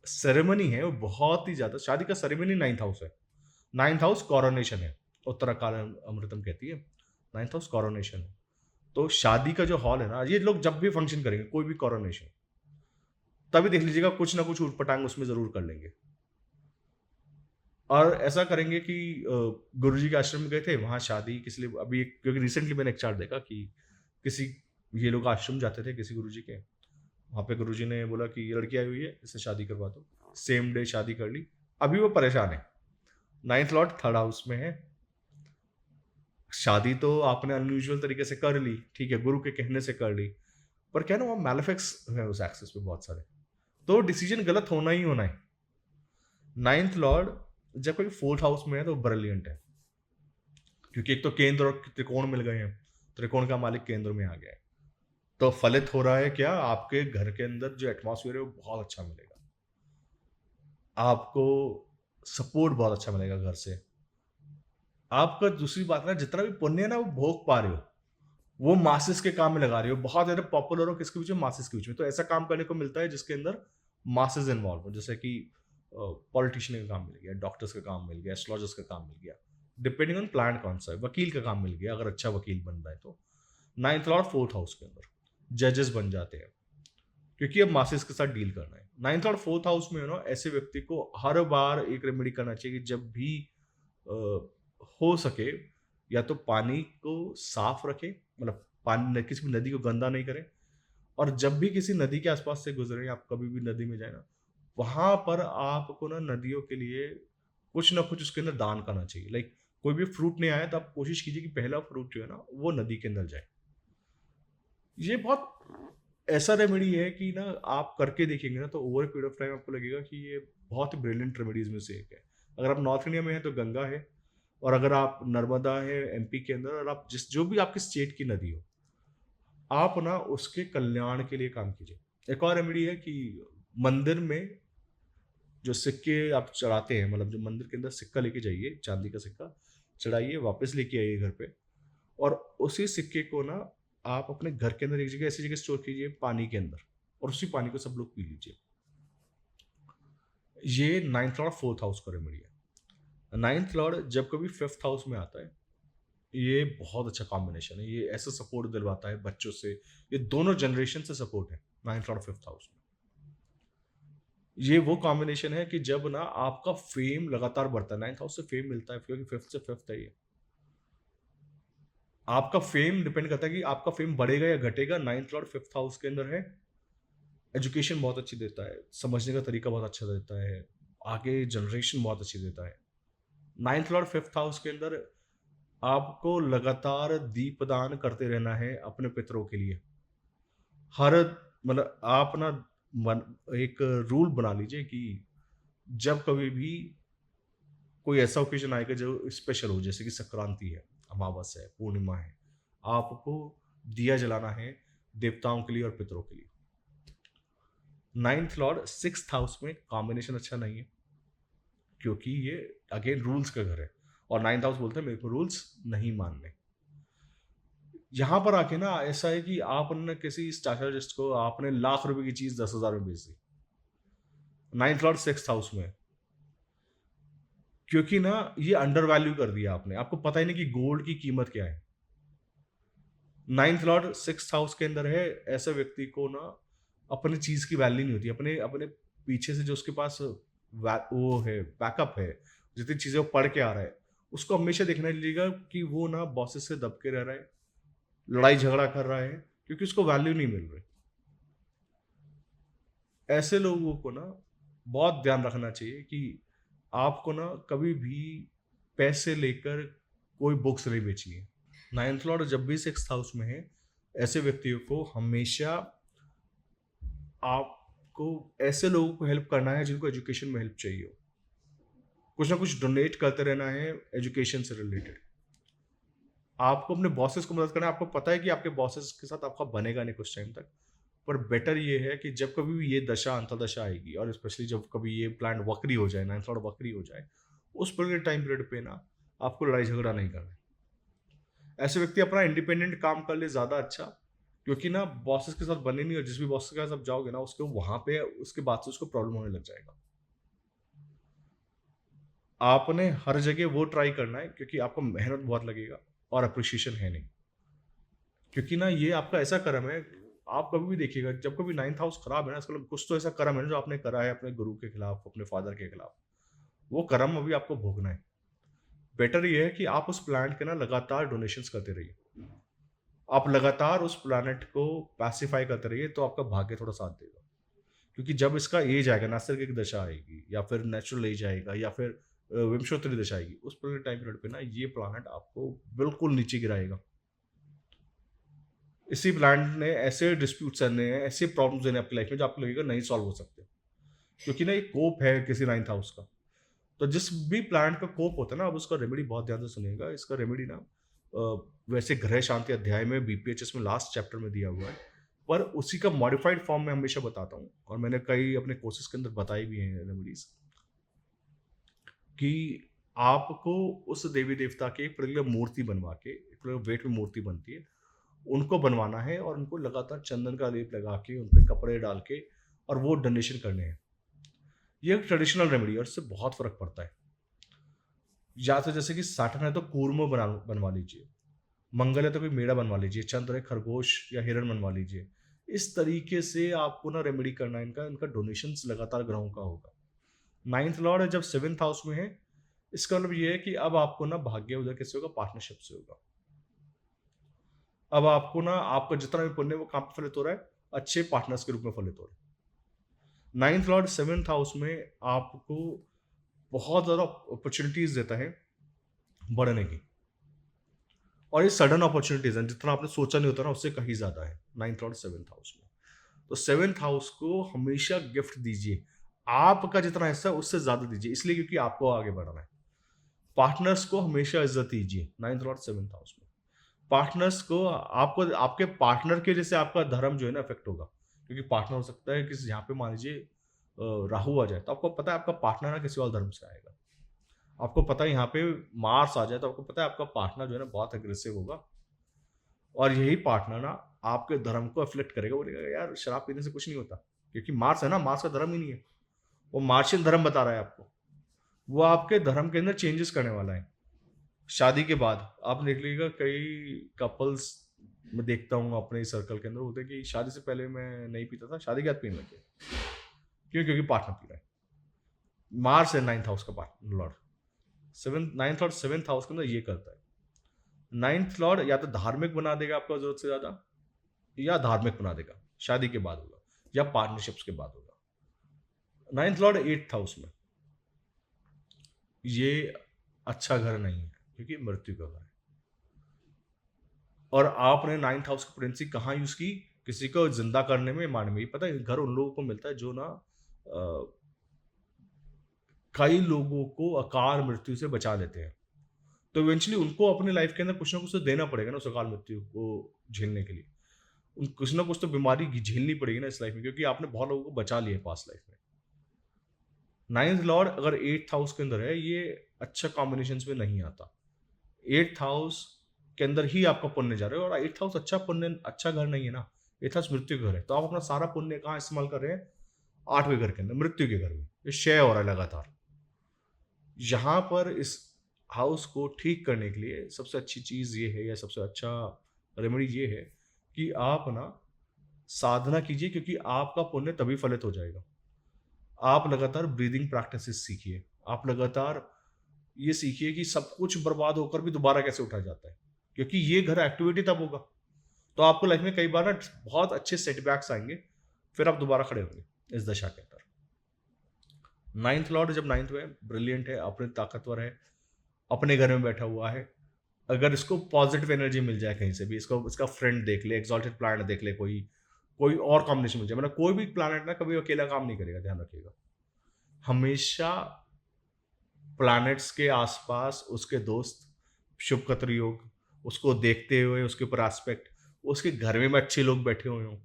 सेरेमनी है वो बहुत ही ज्यादा, शादी का सेरेमनी 9th हाउस है। 9th हाउस कॉरोनेशन है, उत्तराकाल अमृतम कहती है। 9th हाउस कॉरोनेशन है, तो शादी का जो हॉल है ना, ये लोग जब भी फंक्शन करेंगे कोई भी कॉरोनेशन, तभी देख लीजिएगा कुछ ना कुछ उटपटांग उसमें जरूर कर लेंगे। और ऐसा करेंगे कि गुरुजी के आश्रम में गए थे, वहां शादी किस लिए अभी क्योंकि रिसेंटली मैंने एक चार्ट देखा कि किसी ये लोग आश्रम जाते थे किसी गुरुजी के, वहां पे गुरुजी ने बोला कि ये लड़की आई हुई है, इससे शादी करवा दो। सेम डे शादी कर ली। अभी वो परेशान है। 9th लॉर्ड थर्ड हाउस में है। शादी तो आपने अनयूजुअल तरीके से कर ली, ठीक है, गुरु के कहने से कर ली, पर क्या ना वो मैलेफिक्स है उस एक्सेस पे बहुत सारे, तो डिसीजन गलत होना ही होना है। 9th लॉर्ड जब कोई 4th हाउस में है तो ब्रिलियंट है, क्योंकि एक तो केंद्र और त्रिकोण मिल गए हैं, त्रिकोण का मालिक केंद्र में आ गया है, तो फलित हो रहा है क्या, आपके घर के अंदर जो एटमॉस्फेयर है वो बहुत अच्छा मिलेगा, आपको सपोर्ट बहुत अच्छा मिलेगा घर से। आपका दूसरी बात ना, जितना भी पुण्य है ना वो भोग पा रहे हो, वो मासिस के काम में लगा रहे हो, बहुत ज्यादा पॉपुलर हो किसके बीच में, मासिस के बीच में, तो ऐसा काम करने को मिलता है जिसके अंदर मासिस इन्वॉल्व हो, जैसे कि पॉलिटिशियन का काम मिल गया, डॉक्टर्स का काम मिल गया, एस्ट्रोलॉजर्स का काम मिल गया, डिपेंडिंग ऑन प्लान कौन सा है, वकील का काम मिल गया अगर अच्छा वकील बन रहा है तो। 9th लॉर्ड 4th हाउस के अंदर जजेस बन जाते हैं, क्योंकि अब मासिस के साथ डील करना है। 9th और 4th हाउस में ना ऐसे व्यक्ति को हर बार एक रेमेडी करना चाहिए कि जब भी हो सके, या तो पानी को साफ रखे, मतलब पानी किसी भी नदी को गंदा नहीं करें, और जब भी किसी नदी के आसपास से गुजरे, आप कभी भी नदी में जाए ना, वहां पर आपको ना नदियों के लिए कुछ ना कुछ उसके अंदर दान करना चाहिए। लाइक कोई भी फ्रूट नहीं आया तो आप कोशिश कीजिए कि पहला फ्रूट जो है ना वो नदी के अंदर जाए। ये बहुत ऐसा रेमेडी है कि ना आप करके देखेंगे ना तो ओवर पीरियड ऑफ टाइम आपको लगेगा कि ये बहुत ही ब्रिलियंट रेमेडीज में से एक है। अगर आप नॉर्थ इंडिया में हैं तो गंगा है, और अगर आप नर्मदा है एमपी के अंदर, और आप जिस जो भी आपकी स्टेट की नदी हो, आप ना उसके कल्याण के लिए काम कीजिए। एक और रेमेडी है कि मंदिर में जो सिक्के आप चढ़ाते हैं, मतलब जो मंदिर के अंदर सिक्का लेके जाइए, चांदी का सिक्का चढ़ाइए, वापस लेके आइए घर पे, और उसी सिक्के को ना आप अपने घर के अंदर एक जगह ऐसी जगह स्टोर कीजिए पानी के अंदर, और उसी पानी को सब लोग पी लीजिए। ये 9th लॉर्ड 4th हाउस का रेमेडी है। 9th लॉर्ड जब कभी 5th हाउस में आता है, ये बहुत अच्छा कॉम्बिनेशन है, ये ऐसा सपोर्ट दिलवाता है बच्चों से, ये दोनों जनरेशन से सपोर्ट है 9th लॉर्ड 5th हाउस में। ये वो कॉम्बिनेशन है कि जब ना आपका फेम लगातार बढ़ता है, 9th हाउस से फेम मिलता है क्योंकि 5th से 5th है ये, आपका फेम डिपेंड करता है कि आपका फेम बढ़ेगा या घटेगा। 9th लॉर्ड 5th हाउस के अंदर है, एजुकेशन बहुत अच्छी देता है, समझने का तरीका बहुत अच्छा देता है, आगे जनरेशन बहुत अच्छी देता है। 9th लॉर्ड 5th हाउस के अंदर आपको लगातार दीपदान करते रहना है अपने पितरों के लिए। हर मतलब आप ना एक रूल बना लीजिए कि जब कभी भी कोई ऐसा ओकेजन आएगा जो स्पेशल हो, जैसे कि संक्रांति है, अमावस्या है, पूर्णिमा है, आपको दिया जलाना है देवताओं के लिए और पितरों के लिए। 9th लॉर्ड 6th हाउस में कॉम्बिनेशन अच्छा नहीं है, क्योंकि ये अगेन रूल्स का घर है, और 9th हाउस बोलते हैं मेरे को रूल्स नहीं मानने। यहां पर आके ना ऐसा है कि आपने किसी स्ट्रैटेजिस्ट को आपने लाख रुपए की चीज 10,000 में बेच दी 9th लॉर्ड 6th हाउस में, क्योंकि ना ये अंडर वैल्यू कर दिया आपने, आपको पता ही नहीं कि गोल्ड की कीमत क्या है। 9th लॉर्ड 6th हाउस के अंदर है, ऐसे व्यक्ति को ना अपनी चीज की वैल्यू नहीं होती, अपने अपने पीछे से जो उसके पास वो है बैकअप है, जितनी चीजें वो पढ़ के आ रहा है, उसको हमेशा देखना लीजिएगा कि वो ना बॉसेस से दब के रह रहा है, लड़ाई झगड़ा कर रहा है, क्योंकि उसको वैल्यू नहीं मिल रही। ऐसे लोगों को ना बहुत ध्यान रखना चाहिए कि आपको ना कभी भी पैसे लेकर कोई बुक्स नहीं बेचनी है। नाइन्थ लॉर्ड जब भी सिक्स्थ हाउस में है, ऐसे व्यक्तियों को हमेशा आपको ऐसे लोगों को हेल्प करना है जिनको एजुकेशन में हेल्प चाहिए हो। कुछ ना कुछ डोनेट करते रहना है एजुकेशन से रिलेटेड। आपको अपने बॉसेस को मदद करना है। आपको पता है कि आपके बॉसेस के साथ आपका बनेगा नहीं कुछ टाइम तक, पर बेटर ये है कि जब कभी भी ये दशा अंतर्दशा आएगी, और स्पेशली जब कभी ये प्लान वक्री हो जाए, नाइन्थ लॉर्ड वक्री हो जाए, उस पूरे टाइम पीरियड पे ना आपको लड़ाई झगड़ा नहीं करना है। ऐसे व्यक्ति अपना इंडिपेंडेंट काम कर ले ज़्यादा अच्छा, क्योंकि ना बॉसेस के साथ बने नहीं, और जिस भी बॉस के साथ आप जाओगे ना उसके वहां पे उसके बाद से उसको प्रॉब्लम होने लग जाएगा। आपने हर जगह वो ट्राई करना है, क्योंकि आपको मेहनत बहुत लगेगा और अप्रिशिएशन है नहीं, क्योंकि ना ये आपका ऐसा कर्म है। आप कभी भी देखिएगा, जब कभी नाइन्थ हाउस खराब है ना, इसका मतलब कुछ तो ऐसा कर्म है ना जो आपने करा है अपने गुरु के खिलाफ, अपने फादर के खिलाफ, वो कर्म अभी आपको भोगना है। बेटर ये है कि आप उस प्लांट के ना लगातार डोनेशंस करते रहिए, आप लगातार उस प्लानट को पैसिफाई करते रहिए, तो आपका भाग्य थोड़ा साथ देगा। क्योंकि जब इसका एज आएगा, नैसर्गिक दशा आएगी या फिर नेचुरल एज आएगा या फिर विंशोत्तरी दशा आएगी, उस पूरे टाइम पीरियड पे ना ये प्लानट आपको बिल्कुल नीचे गिराएगा। इसी प्लानट ने ऐसे डिस्प्यूट्स करने हैं, ऐसे प्रॉब्लम्स देने आपकी लाइफ में जो आपको लगेगा नहीं सॉल्व हो सकते, क्योंकि ना ये कोप है किसी नाइन्थ हाउस का। तो जिस भी प्लांट का कोप होता है ना, अब उसका रेमेडी बहुत ध्यान से सुनिएगा। इसका रेमेडी ना वैसे ग्रह शांति अध्याय में बीपीएचएस में लास्ट चैप्टर में दिया हुआ है, पर उसी का मॉडिफाइड फॉर्म में हमेशा बताता हूँ, और मैंने कई अपने कोर्सेज के अंदर बताई भी हैं रेमेडीज, कि आपको उस देवी देवता की एक पर्टिकुलर मूर्ति बनवा के, एक पर्टिकुलर वेट में मूर्ति बनती है, उनको बनवाना है और उनको लगातार चंदन का लेप लगा के, उन पे कपड़े डाल के, और वो डोनेशन करने हैं। ये एक ट्रेडिशनल रेमेडी है और इससे बहुत फर्क पड़ता है। या तो जैसे कि साटन है तो कूर्मो बनवा लीजिए, मंगल है तो कोई मेढ़ा बनवा लीजिए, चंद्र है खरगोश या हिरण बनवा लीजिए। इस तरीके से आपको ना रेमेडी करना है, इनका इनका डोनेशन लगातार ग्रहों का होगा। नाइन्थ लॉर्ड है जब सेवेंथ हाउस में है, इसका मतलब ये है कि अब आपको ना भाग्य उधर कैसे होगा, पार्टनरशिप से होगा। अब आपको ना आपका जितना भी पुण्य वो कहाँ पे फलित हो रहा है, अच्छे पार्टनर्स के रूप में फलित हो रहा है। नाइन्थ लॉर्ड सेवेंथ हाउस में आपको बहुत ज़्यादा अपॉर्चुनिटीज देता है बढ़ने की, और ये सडन अपॉर्चुनिटीज हैं, जितना आपने सोचा नहीं होता ना उससे कहीं ज़्यादा है नाइन्थ लॉर्ड सेवेंथ हाउस में। तो सेवेंथ हाउस को हमेशा गिफ्ट दीजिए, आपका जितना हिस्सा है उससे ज़्यादा दीजिए, इसलिए क्योंकि आपको आगे बढ़ना है। पार्टनर्स को हमेशा इज्जत दीजिए नाइन्थ लॉर्ड सेवेंथ हाउस में। पार्टनर्स को, आपको आपके पार्टनर के जैसे आपका धर्म जो है ना अफेक्ट होगा, क्योंकि पार्टनर हो सकता है कि यहाँ पे मान लीजिए राहु आ जाए, तो आपको पता है आपका पार्टनर ना किसी और धर्म से आएगा। आपको पता है यहाँ पे मार्स आ जाए, तो आपको पता है आपका पार्टनर जो है ना बहुत अग्रेसिव होगा, और यही पार्टनर ना आपके धर्म को अफ्लेक्ट करेगा, बोलेगा यार शराब पीने से कुछ नहीं होता, क्योंकि मार्स है ना, मार्स का धर्म ही नहीं है, वो मार्शियन धर्म बता रहा है आपको। वो आपके धर्म के अंदर चेंजेस करने वाला है शादी के बाद। आप देख लीजिएगा कई कपल्स मैं देखता हूँ अपने सर्कल के अंदर, होते हैं कि शादी से पहले मैं नहीं पीता था, शादी के बाद पीने लगे। क्यों? क्योंकि पार्टनर पी रहा है। मार्स है नाइन्थ हाउस का partner Lord, seventh ninth Lord seventh house के अंदर ये करता है। नाइन्थ लॉर्ड या तो धार्मिक बना देगा आपका जरूरत से ज्यादा, या धार्मिक बना देगा शादी के बाद होगा, या पार्टनरशिप्स के बाद होगा। नाइन्थ लॉर्ड एट्थ हाउस में, ये अच्छा घर नहीं है, क्योंकि मृत्यु का घर है। और आपने नाइन्थ हाउस की प्रेगनेंसी कहाँ यूज की, किसी को जिंदा करने में, मारने में। पता है घर उन लोगों को मिलता है जो ना कई लोगों को अकाल मृत्यु से बचा लेते हैं, तो इवेंचुअली उनको अपनी लाइफ के अंदर कुछ ना कुछ तो देना पड़ेगा ना उस अकाल मृत्यु को झेलने के लिए। उन कुछ ना कुछ तो बीमारी झेलनी पड़ेगी ना इस लाइफ में, क्योंकि आपने बहुत लोगों को बचा लिया पास्ट लाइफ में। नाइन्थ लॉर्ड अगर एट्थ हाउस के अंदर है, ये अच्छा कॉम्बिनेशन में नहीं आता। एट्थ हाउस के अंदर ही आपका पुण्य जा रहा है, और एट्थ हाउस अच्छा पुण्य अच्छा घर नहीं है ना, एट्थ हाउस मृत्यु घर है। तो आप अपना सारा पुण्य कहाँ इस्तेमाल कर रहे हैं, आठवें घर के अंदर, मृत्यु के घर में। ये क्षय हो रहा है लगातार। यहाँ पर इस हाउस को ठीक करने के लिए सबसे अच्छी चीज ये है, या सबसे अच्छा रेमेडी ये है कि आप ना साधना कीजिए, क्योंकि आपका पुण्य तभी फलित हो जाएगा। आप लगातार ब्रीदिंग प्रैक्टिसेस सीखिए, आप लगातार ये सीखिए कि सब कुछ बर्बाद होकर भी दोबारा कैसे उठा जाता है, क्योंकि ये घर एक्टिविटी तब होगा। तो आपको लाइफ में कई बार ना बहुत अच्छे सेटबैक्स आएंगे, फिर आप दोबारा खड़े होंगे इस दशा के अंदर। नाइन्थ लॉर्ड जब नाइन्थ में ब्रिलियंट है, अपने ताकतवर है, अपने घर में बैठा हुआ है, अगर इसको पॉजिटिव एनर्जी मिल जाए कहीं से भी, इसको इसका फ्रेंड देख ले, एक्सॉल्टेड प्लैनेट देख ले, कोई कोई और कॉम्बिनेशन मिल जाए, मतलब कोई भी प्लैनेट ना कभी अकेला काम नहीं करेगा, ध्यान रखिएगा। हमेशा प्लैनेट्स के आसपास उसके दोस्त, शुभ कतर योग, उसको देखते हुए उसके ऊपर एस्पेक्ट, उसके घर में भी अच्छे लोग बैठे हुए हों,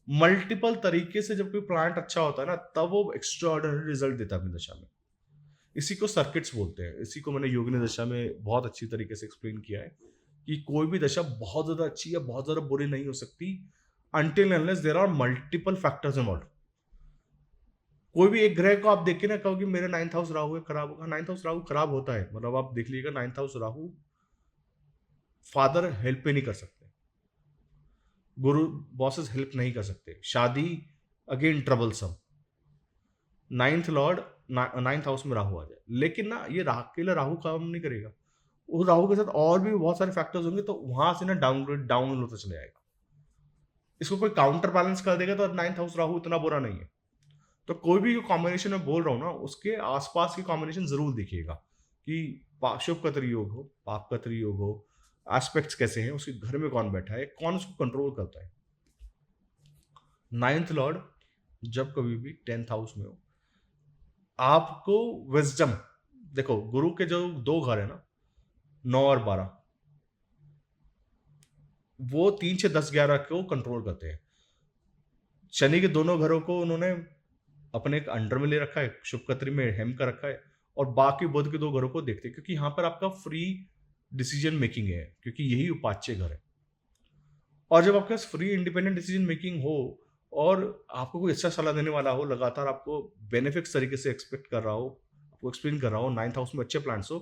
मल्टीपल तरीके से जब कोई प्लांट अच्छा होता है ना, तब वो एक्स्ट्रा ऑर्डिनरी रिजल्ट देता है अपनी दशा में। इसी को सर्किट्स बोलते हैं। इसी को मैंने योगिनी दशा में बहुत अच्छी तरीके से एक्सप्लेन किया है कि कोई भी दशा बहुत ज्यादा अच्छी या बहुत ज्यादा बुरी नहीं हो सकती until unless there are multiple factors involved। कोई भी एक ग्रह को आप देख के ना कहो कि मेरे 9th हाउस राहु है, खराब होगा। 9th हाउस राहु खराब होता है, मतलब आप देख लीजिएगा 9th house Rahu father help पे नहीं कर सकते, गुरु बॉसेस हेल्प नहीं कर सकते, शादी again troublesome. 9th Lord 9th house में राहु आ जाए, लेकिन ना ये राहु अकेला राहु काम नहीं करेगा, उस राहु के साथ और भी बहुत सारे फैक्टर्स होंगे, तो वहां से ना डाउनग्रेड डाउन होता चले जाएगा। इसको कोई काउंटर बैलेंस कर देगा तो 9th हाउस राहु इतना बुरा नहीं है। तो कोई भी कॉम्बिनेशन में बोल रहा हूँ ना, उसके आसपास की कॉम्बिनेशन जरूर देखिएगा कि शुभ कतरी योग हो, पाप कतरी योग हो, एस्पेक्ट्स कैसे हैं, उसके घर में कौन बैठा है, कौन उसको कंट्रोल करता है। 9th लॉर्ड जब कभी भी 10th हाउस में हो, आपको विजडम, देखो गुरु के जो 2 घर है ना, 9 और 12, वो 3 6 10 11 को कंट्रोल करते हैं। शनि के दोनों घरों को उन्होंने अपने एक अंडर में ले रखा है, शुभ कतरी में हेम का रखा है, और बाकी बुध के 2 घरों को देखते हैं, क्योंकि यहां पर आपका फ्री डिसीजन मेकिंग है, क्योंकि यही उपाच्य घर है। और जब आपके पास फ्री इंडिपेंडेंट डिसीजन मेकिंग हो और आपको कोई अच्छा सलाह देने वाला हो, लगातार आपको बेनिफिट्स तरीके से एक्सपेक्ट कर रहा हो, आपको एक्सप्लेन कर रहा हो, 9th हाउस में अच्छे प्लान्स हो,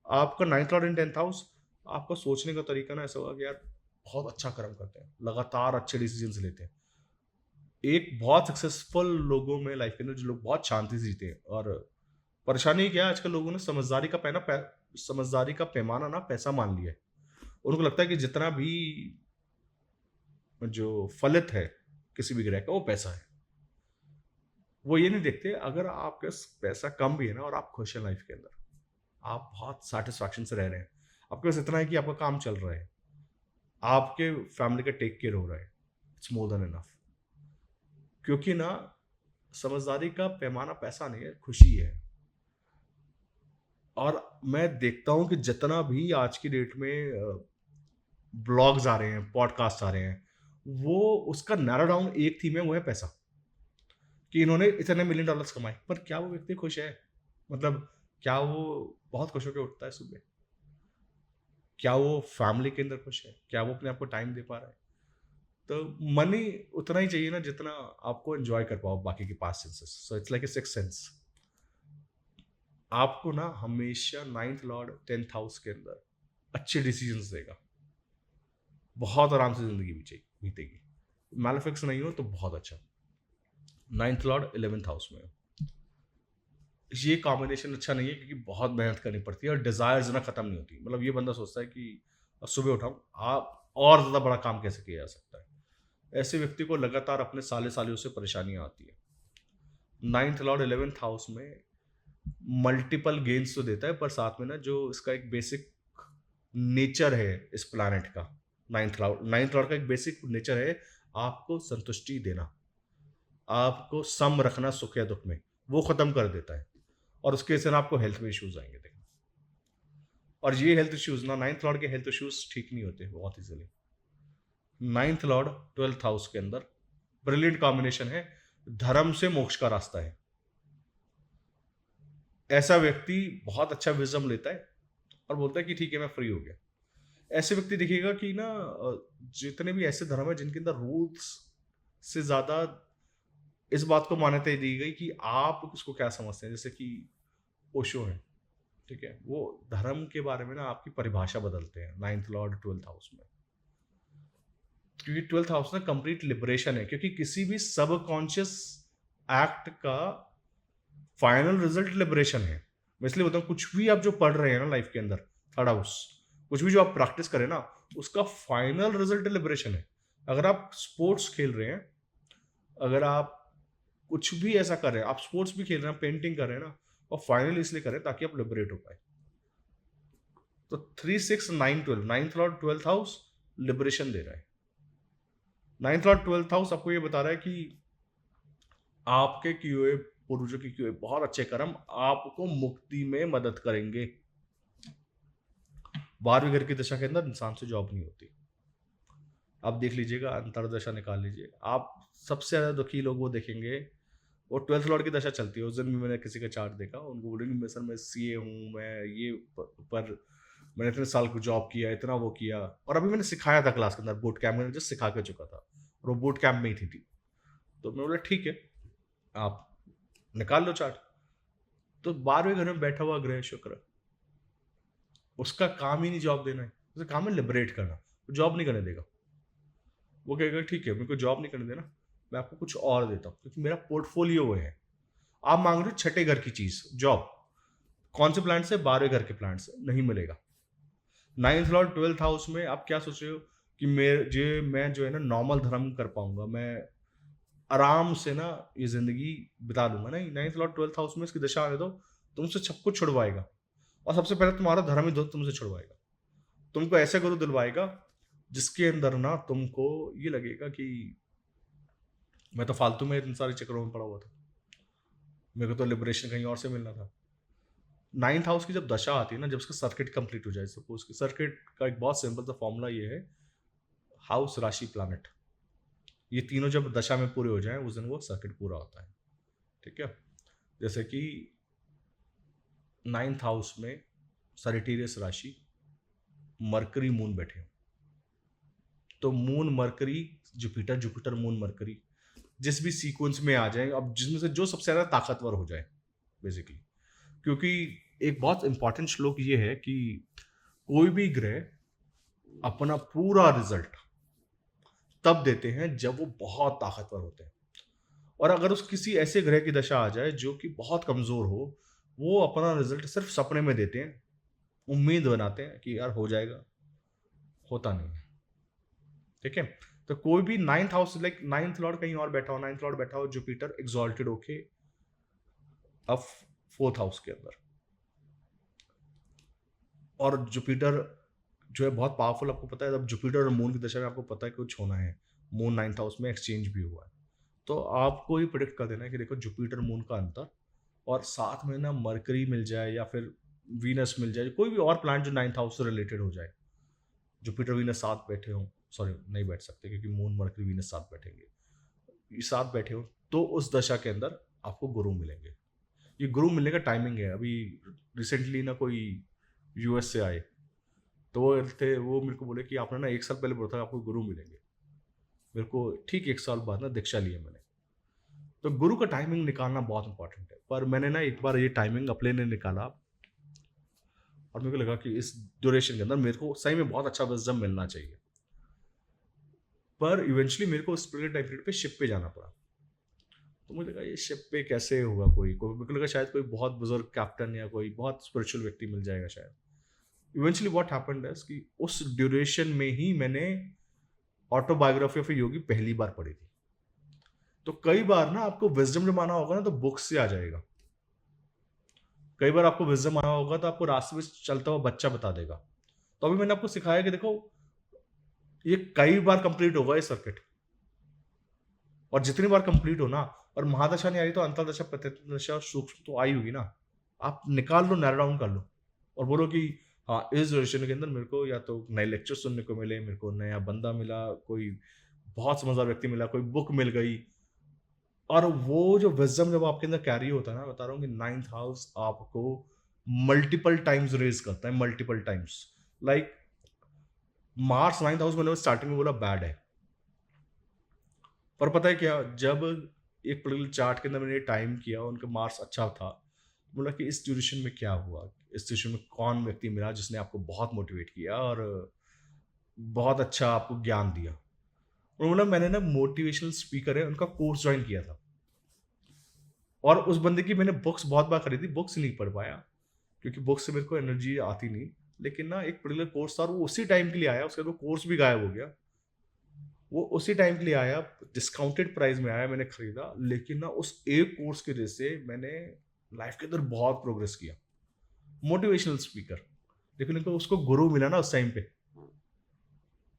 आपका 9th लॉर्ड इन 10th हाउस, आपका सोचने का तरीका ना ऐसा होगा कि यार बहुत अच्छा कर्म करते हैं, लगातार अच्छे डिसीजन लेते हैं। एक बहुत सक्सेसफुल लोगों में लाइफ के अंदर जो लोग बहुत शांति से जीते हैं, और परेशानी क्या है, आजकल लोगों ने समझदारी का पैमाना ना पैसा मान लिया है। उनको लगता है कि जितना भी जो फलित है किसी भी ग्रह का, वो पैसा है। वो ये नहीं देखते, अगर आपके पास पैसा कम भी है ना और आप खुश हैं लाइफ के अंदर, आप बहुत सेटिस्फैक्शन से रह रहे हैं, आपके पास इतना है कि आपका काम चल रहा है, आपके फैमिली का टेक केयर हो रहा है, इट्स मोर देन इनफ। क्योंकि ना समझदारी का पैमाना पैसा नहीं है, खुशी है। और मैं देखता हूं कि जितना भी आज की डेट में ब्लॉग्स आ रहे हैं, पॉडकास्ट आ रहे हैं, वो उसका नैरो डाउन एक थीम है, वो है पैसा, कि इन्होंने इतने $1 मिलियन कमाए। पर क्या वो व्यक्ति खुश है? मतलब क्या वो बहुत खुश होकर उठता है सुबह? क्या वो फैमिली के अंदर खुश है? क्या वो अपने आप को टाइम दे पा रहा है? तो मनी उतना ही चाहिए ना जितना आपको एंजॉय कर पाओ बाकी के पास senses. So it's like a six sense. आपको ना हमेशा 9th लॉर्ड 10th हाउस के अंदर अच्छे डिसीजंस देगा, बहुत आराम से जिंदगी बीतेगी। मैलेफिक्स नहीं हो तो बहुत अच्छा। 9th लॉर्ड 11th हाउस में हो, ये कॉम्बिनेशन अच्छा नहीं है, क्योंकि बहुत मेहनत करनी पड़ती है और डिजायर्स ना खत्म नहीं होती। मतलब ये बंदा सोचता है कि सुबह उठाऊं, आप और ज्यादा बड़ा काम कैसे किया जा सकता है। ऐसे व्यक्ति को लगातार अपने साले सालों से परेशानियां आती है। 9th लॉर्ड 11th हाउस में मल्टीपल गेन्स तो देता है, पर साथ में ना जो इसका एक बेसिक नेचर है इस प्लानट का, 9th लॉर्ड का एक बेसिक नेचर है आपको संतुष्टि देना, आपको सम रखना सुख या दुख में, वो खत्म कर देता है। और उसके से ना आपको हेल्थ में इश्यूज आएंगे देखो, और ये हेल्थ इश्यूज ना 9th लॉर्ड के हेल्थ इश्यूज ठीक नहीं होते बहुत easily. 9th Lord 12th house के अंदर ब्रिलियंट कॉम्बिनेशन है, धर्म से मोक्ष का रास्ता है। ऐसा व्यक्ति बहुत अच्छा विजडम लेता है और बोलता है कि ठीक है मैं फ्री हो गया। ऐसे व्यक्ति देखिएगा कि ना जितने भी ऐसे धर्म है जिनके अंदर रूल्स से ज्यादा इस बात को मान्यता दी गई कि आप उसको क्या समझते हैं, जैसे कि ओशो है, ठीक है, वो धर्म के बारे में ना आपकी परिभाषा बदलते हैं 9th लॉर्ड 12th हाउस में। क्योंकि 12th हाउस ना कंप्लीट लिबरेशन है, क्योंकि किसी भी सबकॉन्शियस एक्ट का फाइनल रिजल्ट लिबरेशन है। मैं इसलिए बताऊं, कुछ भी आप जो पढ़ रहे हैं ना लाइफ के अंदर, 3rd हाउस, कुछ भी जो आप प्रैक्टिस करें ना, उसका फाइनल रिजल्ट लिबरेशन है। अगर आप स्पोर्ट्स खेल रहे हैं, अगर आप कुछ भी ऐसा कर रहे हैं, आप स्पोर्ट्स भी खेल रहे हैं, पेंटिंग कर रहे हैं ना, और फाइनली इसलिए करें ताकि आप लिबरेट हो पाए। तो 3 6 9 12 ninth lord 12th house liberation दे रहा है। नाइन्थ लॉर्ड 12th हाउस आपको ये बता रहा है कि आपके किए हुए पूर्वजों के किए हुए बहुत अच्छे कर्म आपको मुक्ति में मदद करेंगे। 12वीं घर की दशा के अंदर इंसान से जॉब नहीं होती। आप देख लीजिएगा, अंतरदशा निकाल लीजिए, आप सबसे ज्यादा दुखी लोग वो देखेंगे, वो 12th लॉर्ड की दशा चलती है। उस दिन भी मैंने किसी का चार्ट देखा, उनको बोलेंगे मैं सर मैं सीए हूँ, मैं ये पर मैंने इतने साल को जॉब किया, इतना वो किया, और अभी मैंने सिखाया था क्लास के अंदर, बूट कैंप में जस्ट सिखा के चुका था, और वो बूट कैंप में ही थी। तो मैं बोला ठीक है, आप निकाल लो चार्ट। तो 12वें घर में बैठा हुआ ग्रह शुक्र, उसका काम ही नहीं जॉब देना है, उसका काम है लिबरेट करना, वो जॉब नहीं करने देगा। वो कहेगा ठीक है, मेरे को जॉब नहीं करने देना, मैं आपको कुछ और देता हूँ, क्योंकि मेरा पोर्टफोलियो है। आप मांग रहे हो छठे घर की चीज, जॉब, कौन से प्लांट से? 12वें घर के प्लांट से नहीं मिलेगा। नाइन्थ लॉर्ड 12th हाउस में आप क्या सोच रहे हो कि मैं जो है ना नॉर्मल धर्म कर पाऊंगा, मैं आराम से ना ये जिंदगी बिता लूंगा? नहीं, नाइन्थ लॉर्ड 12th हाउस में इसकी दशा आने दो, तुमसे सब कुछ छुड़वाएगा, और सबसे पहले तुम्हारा धर्म ही तुमसे छुड़वाएगा। तुमको ऐसे गुरु दिलवाएगा जिसके अंदर ना तुमको ये लगेगा कि मैं तो फालतू में इन सारे चक्रों में पड़ा हुआ था, मेरे को तो लिबरेशन कहीं और से मिलना था। नाइन्थ हाउस की जब दशा आती है ना, जब उसका सर्किट कंप्लीट हो जाए, सपोज कि सर्किट का एक बहुत सिंपल सा फॉर्मूला ये है, हाउस राशि प्लैनेट, ये तीनों जब दशा में पूरे हो जाएं उस दिन वो सर्किट पूरा होता है। ठीक है, जैसे कि नाइन्थ हाउस में सजिटेरियस राशि, मरकरी मून बैठे हो, तो moon mercury Jupiter, Jupiter moon mercury जिस भी सीक्वेंस में आ जाए, अब जिसमें से जो सबसे ज्यादा ताकतवर हो जाए बेसिकली। क्योंकि एक बहुत इंपॉर्टेंट श्लोक ये है कि कोई भी ग्रह अपना पूरा रिजल्ट तब देते हैं जब वो बहुत ताकतवर होते हैं, और अगर उस किसी ऐसे ग्रह की दशा आ जाए जो कि बहुत कमजोर हो, वो अपना रिजल्ट सिर्फ सपने में देते हैं, उम्मीद बनाते हैं कि यार हो जाएगा, होता नहीं है। ठीक है, तो कोई भी ninth house, like ninth Lord कहीं और बैठा हो, नाइन्थ लॉर्ड बैठा हो जुपिटर एग्जॉल्टेड होके अब 4th हाउस के अंदर, और जुपिटर जो है बहुत पावरफुल, आपको पता है जब जुपिटर और मून की दशा में आपको पता है कुछ होना है, मून 9th हाउस में एक्सचेंज भी हुआ है, तो आपको ही प्रिडिक्ट कर देना है कि देखो जुपिटर मून का अंतर, और साथ में ना मरकरी मिल जाए या फिर वीनस मिल जाए, कोई भी और प्लांट जो 9th हाउस से रिलेटेड हो जाए। जुपिटर वीनस साथ बैठे हो, सॉरी नहीं बैठ सकते क्योंकि मून मरकरी वीनस साथ बैठेंगे, ये साथ बैठे हो, तो उस दशा के अंदर आपको गुरु मिलेंगे। ये गुरु मिलने का टाइमिंग है। अभी रिसेंटली ना कोई यूएस से आए, तो वो मेरे को बोले कि आपने ना 1 साल पहले बोला था आपको गुरु मिलेंगे। मेरे को ठीक 1 साल बाद ना दीक्षा लिया मैंने। तो गुरु का टाइमिंग निकालना बहुत इंपॉर्टेंट है, पर मैंने ना एक बार ये टाइमिंग अपने ने निकाला, और मेरे को लगा कि इस ड्यूरेशन के अंदर मेरे को सही में बहुत अच्छा विजडम मिलना चाहिए, पर इवेंचुअली मेरे को उस टाइम पीरियड पे शिप पे जाना पड़ा। तो मुझे लगा ये शिप पे कैसे होगा, कोई मेरे को लगा शायद कोई बहुत बुजुर्ग कैप्टन या कोई बहुत स्पिरिचुअल व्यक्ति मिल जाएगा शायद। इवेंचुअली व्हाट हैपेंड है कि उस ड्यूरेशन में ही मैंने ऑटोबायोग्राफी ऑफ योगी पहली बार पढ़ी थी। तो कई बार ना आपको विजडम जब आना होगा ना तो बुक्स से आ जाएगा, कई बार आपको विजडम आना होगा तो आपको रास्ते में चलता हुआ बच्चा बता देगा। तो अभी मैंने आपको सिखाया कि देखो ये कई बार कंप्लीट होगा ये सर्किट, और जितनी बार कंप्लीट हो ना, और महादशा नहीं आ रही तो अंतरदशा प्रत्यंतदशा सूक्ष्म तो आई होगी ना, आप निकाल लो, नैरो डाउन कर लो, और बोलो कि हाँ इस ड्यूरेशन के अंदर मेरे को या तो नए लेक्चर सुनने को मिले, मेरे को नया बंदा मिला, कोई बहुत समझदार व्यक्ति मिला, कोई बुक मिल गई। और वो जो विजडम जब आपके अंदर कैरी होता है ना, बता रहा हूँ कि 9th हाउस आपको मल्टीपल टाइम्स रेज करता है, multiple times. Like Mars 9th house मैंने स्टार्टिंग में बोला बैड है, पर पता है क्या, जब एक पर्टिकुलर चार्ट के अंदर मैंने टाइम किया, उनका मार्स अच्छा था, बोला कि इस ड्यूरेशन में क्या हुआ, इस ड्यूरेशन में कौन व्यक्ति मिला जिसने आपको बहुत मोटिवेट किया और बहुत अच्छा आपको ज्ञान दिया। उन्होंने बोला मैंने ना मोटिवेशनल स्पीकर है उनका कोर्स ज्वाइन किया था, और उस बंदे की मैंने बुक्स बहुत बार खरीदी, बुक्स नहीं पढ़ पाया क्योंकि बुक्स से मेरे को एनर्जी आती नहीं, लेकिन ना एक पर्टिकुलर कोर्स था और वो उसी टाइम के लिए आया, उसका तो कोर्स भी गायब हो गया, वो उसी टाइम के लिए आया, डिस्काउंटेड प्राइस में आया, मैंने खरीदा, लेकिन ना उस एक कोर्स की वजह से मैंने लाइफ के अंदर बहुत प्रोग्रेस किया। मोटिवेशनल स्पीकर, लेकिन उनको उसको गुरु मिला ना उस टाइम पे,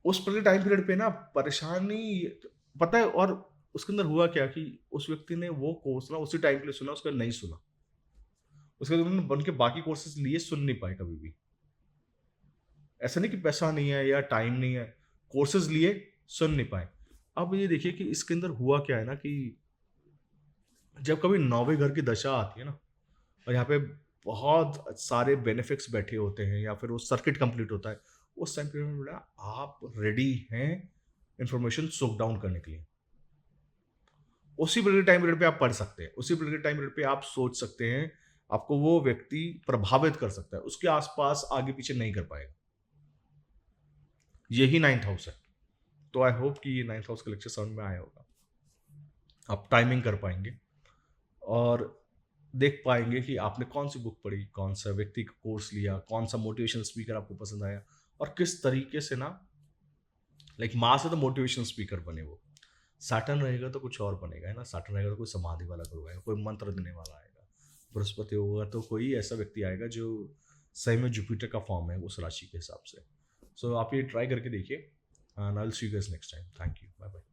उस पूरे टाइम पीरियड पे ना परेशानी पता है। और उसके अंदर हुआ क्या कि उस व्यक्ति ने वो कोर्स ना उसी टाइम के लिए सुना, उसका नहीं सुना। उसके बाद उन्होंने बन के बाकी कोर्सेज लिए, सुन नहीं पाए कभी भी। ऐसा नहीं कि पैसा नहीं है या टाइम नहीं है, कोर्सेज लिए, सुन नहीं पाए। अब ये देखिए कि इसके अंदर हुआ क्या है ना कि जब कभी नौवें घर की दशा आती है ना, और यहाँ पे बहुत सारे बेनिफिट्स बैठे होते हैं या फिर वो सर्किट कंप्लीट होता है, उस टाइम पीरियड में बोला आप रेडी हैं इंफॉर्मेशन सोक डाउन करने के लिए। उसी पीरियड टाइम पीरियड पे आप पढ़ सकते हैं, उसी पीरियड टाइम पीरियड पे आप सोच सकते हैं, आपको वो व्यक्ति प्रभावित कर सकता है, उसके आसपास आगे पीछे नहीं कर पाएगा। यही नाइन्थ हाउस है। तो आई होप कि ये नाइन्थ हाउस का लेक्चर समझ में आया होगा, आप टाइमिंग कर पाएंगे और देख पाएंगे कि आपने कौन सी बुक पढ़ी, कौन सा व्यक्ति का कोर्स लिया, कौन सा मोटिवेशनल स्पीकर आपको पसंद आया, और किस तरीके से ना लाइक माँ से तो मोटिवेशनल स्पीकर बने वो। सैटर्न रहेगा तो कुछ और बनेगा, है ना। सैटर्न रहेगा तो कोई समाधि वाला गुरु आएगा, कोई मंत्र देने वाला आएगा। बृहस्पति होगा तो कोई ऐसा व्यक्ति आएगा जो सही में जुपिटर का फॉर्म है उस राशि के हिसाब से। सो आप ये ट्राई करके देखिए, and I will see you guys next time. Thank you, bye bye.